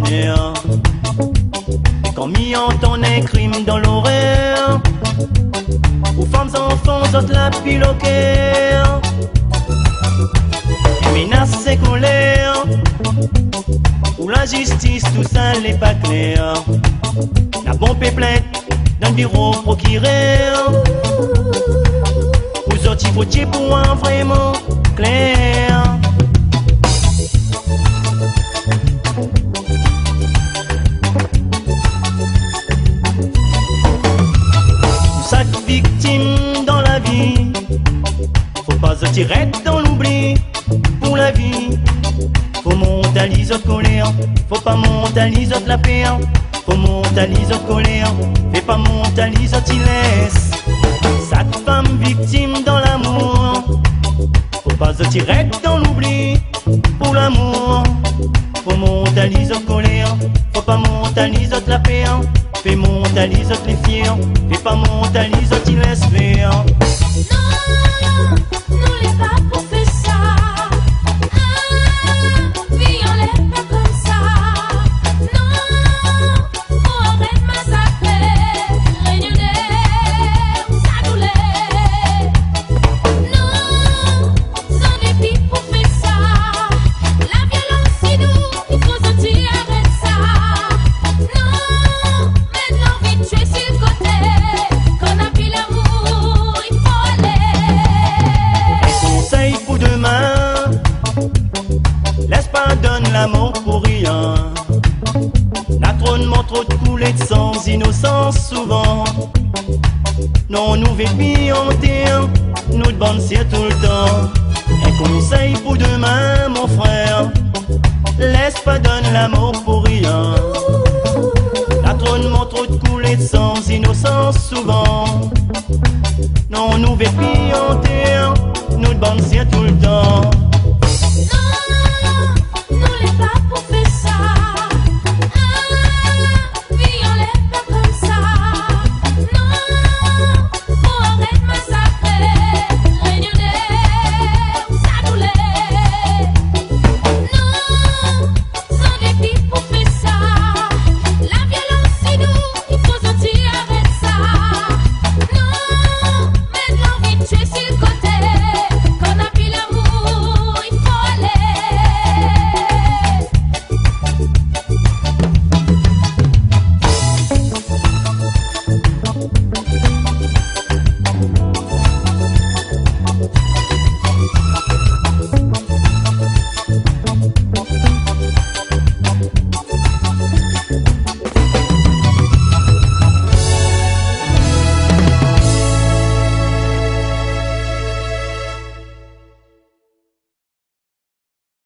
nerfs. Et quand m'y entend un crime dans l'horaire, aux femmes enfants autres la pile au cœur, et menace et colère, pour la justice tout ça n'est pas clair. La bombe est plainte dans le bureau procureur, vous autres votiez pour un vraiment clair. Chaque victime dans la vie, faut pas se tirer dans l'oubli. Pour la vie, faut monter à l'isote colère, faut pas monter à l'isote la paix. Faut monter à l'isote colère, fais pas monter à l'isote il laisse. Chaque femme victime dans l'amour, faut pas se tirer dans l'oubli. Pour l'amour, faut monter à l'isote colère, faut pas monter à l'isote la paix. Fais monter à l'isote les fiers, fais pas monter à l'isote il laisse faire. Non, nous les pas pour faire ça. Vie on l'est pas comme ça. Non, on arrête massacrer, réunionnaire, ça nous l'est. Non, sans dépit pour faire ça. La violence c'est nous, il faut se tirer avec ça. Non, maintenant vite tu es sur le côté, qu'on a pris l'amour, il faut aller. Conseil pour demain, laisse pas donner l'amour pour rien. La trône montre trop de couler de sang innocence souvent. Non, nous vivons en terre, nous de bonnes cire tout le temps. Un conseil pour demain, mon frère, laisse pas donner l'amour pour rien. La trône montre trop de couler de sang innocence souvent. Non, nous vivons en terre, nous de bonnes cire tout